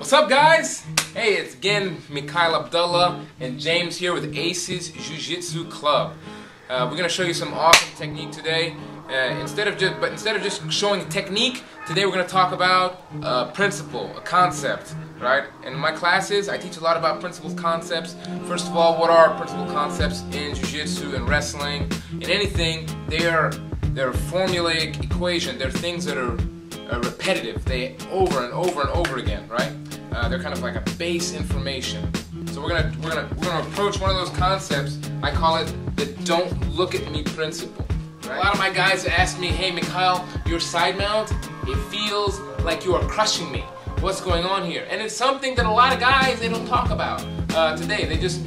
What's up, guys? Hey, it's again Mikhail Abdullah and James here with Aces Jiu Jitsu Club. We're going to show you some awesome technique today. Instead of just showing technique, today we're going to talk about a principle, a concept, right? In my classes, I teach a lot about principles, concepts. First of all, what are principle concepts in Jiu Jitsu and wrestling? In anything, they're formulaic equation. They're things that are repetitive. They over and over and over again, right? They're kind of like a base information. So we're gonna approach one of those concepts. I call it the "don't look at me" principle. Right? A lot of my guys ask me, "Hey, Mikhail, your side mount, it feels like you are crushing me. What's going on here?" And it's something that a lot of guys, they don't talk about today. They just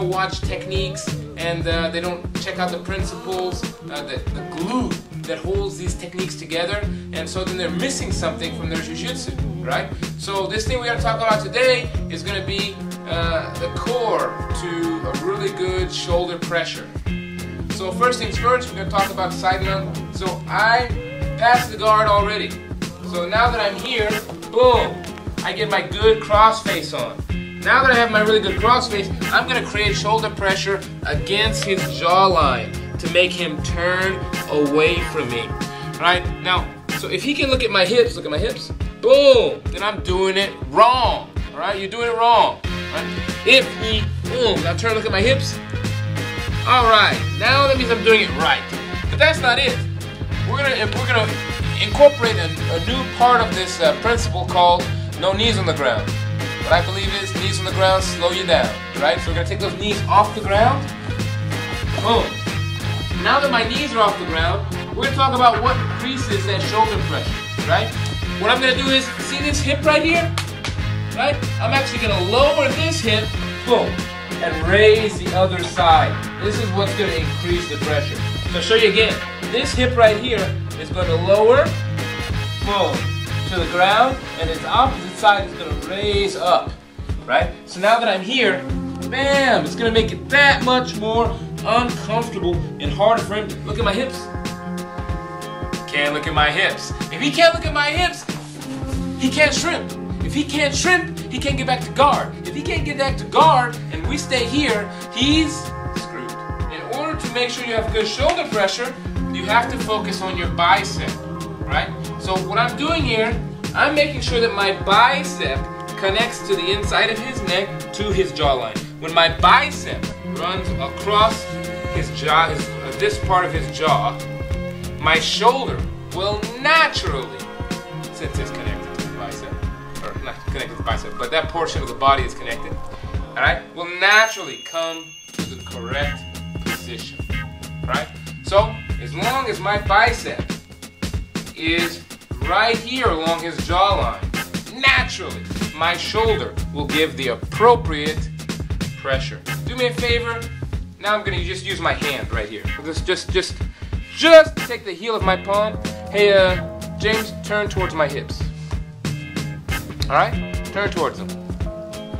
watch techniques and they don't check out the principles, the glue that holds these techniques together, and so then they're missing something from their jiu-jitsu, right? So this thing we're going to talk about today is going to be the core to a really good shoulder pressure. So first things first, we're going to talk about side mount. So I passed the guard already. So now that I'm here, boom, I get my good cross face on. Now that I have my really good cross face, I'm going to create shoulder pressure against his jawline to make him turn away from me. Right? Now, so if he can look at my hips, boom, then I'm doing it wrong. Alright? You're doing it wrong. Right? If he, boom, now turn, look at my hips. Alright, now that means I'm doing it right. But that's not it. We're gonna incorporate a new part of this principle called no knees on the ground. What I believe is knees on the ground slow you down, right? So we're going to take those knees off the ground. Boom. Now that my knees are off the ground, we're going to talk about what increases that shoulder pressure, right? What I'm going to do is, see this hip right here? Right? I'm actually going to lower this hip, boom, and raise the other side. This is what's going to increase the pressure. So I'll show you again. This hip right here is going to lower, boom, to the ground, and its opposite side is going to raise up, right? So now that I'm here, bam, it's going to make it that much more uncomfortable and harder for him to look at my hips. Can't look at my hips. If he can't look at my hips, he can't shrimp. If he can't shrimp, he can't get back to guard. If he can't get back to guard and we stay here, he's screwed. In order to make sure you have good shoulder pressure, you have to focus on your bicep, right? So what I'm doing here, I'm making sure that my bicep connects to the inside of his neck to his jawline. When my bicep runs across his jaw, this part of his jaw, my shoulder will naturally, since it's connected to the bicep, or not connected to the bicep, but that portion of the body is connected, alright, will naturally come to the correct position, right? So, as long as my bicep is right here along his jawline, naturally, my shoulder will give the appropriate pressure. Do me a favor. Now I'm gonna just use my hand right here. Just take the heel of my palm. Hey, James, turn towards my hips. All right, turn towards them.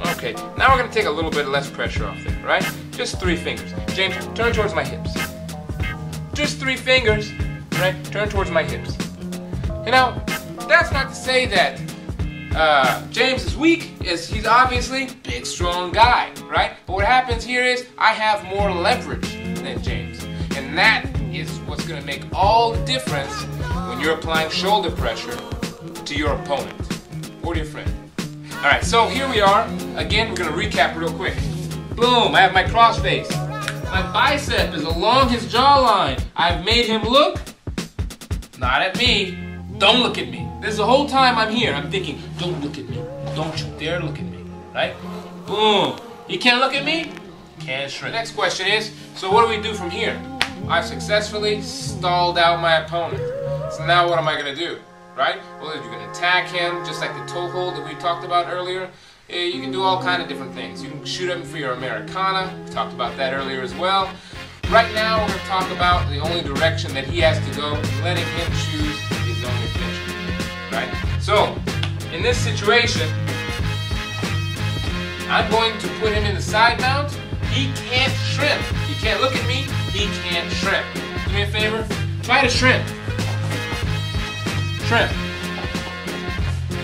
Okay. Now we're gonna take a little bit less pressure off there, right? Just 3 fingers. James, turn towards my hips. Just 3 fingers, right? Turn towards my hips. You know, that's not to say that James is weak, he's obviously a big, strong guy, right? But what happens here is I have more leverage than James. And that is what's going to make all the difference when you're applying shoulder pressure to your opponent or to your friend. Alright, so here we are. Again, we're going to recap real quick. Boom, I have my cross face. My bicep is along his jawline. I've made him look, not at me. Don't look at me. This is the whole time I'm here. I'm thinking, don't look at me. Don't you dare look at me. Right? Boom. He can't look at me? Can't shrink. The next question is, so what do we do from here? I've successfully stalled out my opponent. So now what am I going to do? Right? Well, you're going to attack him, just like the toe hold that we talked about earlier. You can do all kinds of different things. You can shoot him for your Americana. We talked about that earlier as well. Right now, we're going to talk about the only direction that he has to go and letting him choose his own adventure, right? So, in this situation, I'm going to put him in the side mount. He can't shrimp. He can't look at me. He can't shrimp. Do me a favor. Try to shrimp. Shrimp.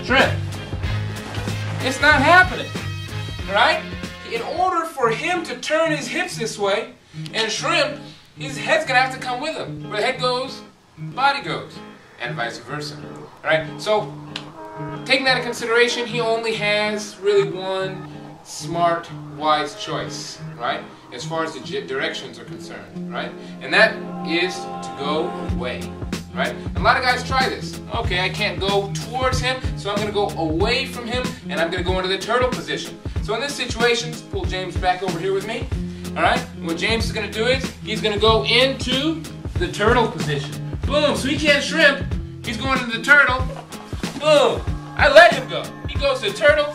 Shrimp. It's not happening, right? In order for him to turn his hips this way and shrimp, his head's gonna have to come with him. Where the head goes, body goes, and vice versa. All right. So, taking that into consideration, he only has really one smart, wise choice, right? As far as the directions are concerned, right? And that is to go away, right? And a lot of guys try this. Okay, I can't go towards him, so I'm going to go away from him, and I'm going to go into the turtle position. So in this situation, let's pull James back over here with me, all right? And what James is going to do is, he's going to go into the turtle position. Boom, so he can't shrimp. He's going into the turtle. Boom, I let him go. He goes to the turtle.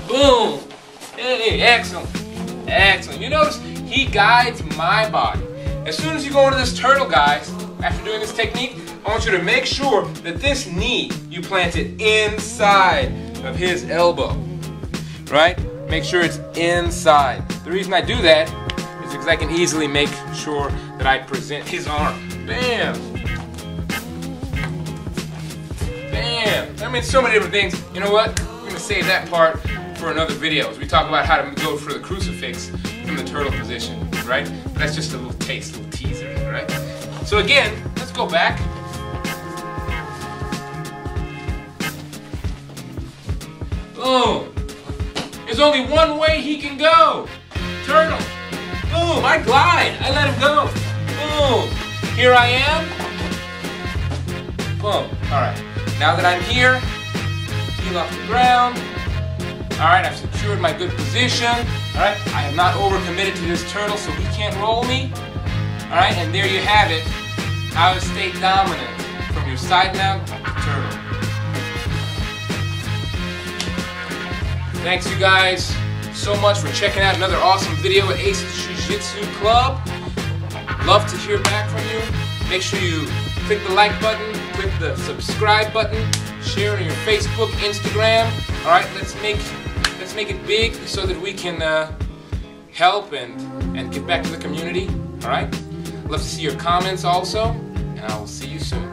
Boom. Hey, excellent. Excellent. You notice he guides my body. As soon as you go into this turtle, guys, after doing this technique, I want you to make sure that this knee, you plant it inside of his elbow. Right? Make sure it's inside. The reason I do that is because I can easily make sure that I present his arm. Bam. Bam. I mean, so many different things. You know what? We're going to save that part for another video as we talk about how to go for the crucifix from the turtle position, right? That's just a little taste, a little teaser, right? So again, let's go back. Boom. There's only one way he can go. Turtle. Boom. I glide. I let him go. Boom. Here I am. Boom. All right. Now that I'm here, heel off the ground. Alright, I've secured my good position. Alright, I have not overcommitted to this turtle, so he can't roll me. Alright, and there you have it. How to stay dominant from your side mount turtle. Thanks you guys so much for checking out another awesome video at Aces Jiu-Jitsu Club. Love to hear back from you. Make sure you click the like button, click the subscribe button, share it on your Facebook, Instagram. Alright, let's make it big so that we can help and give back to the community. Alright? Love to see your comments also, and I will see you soon.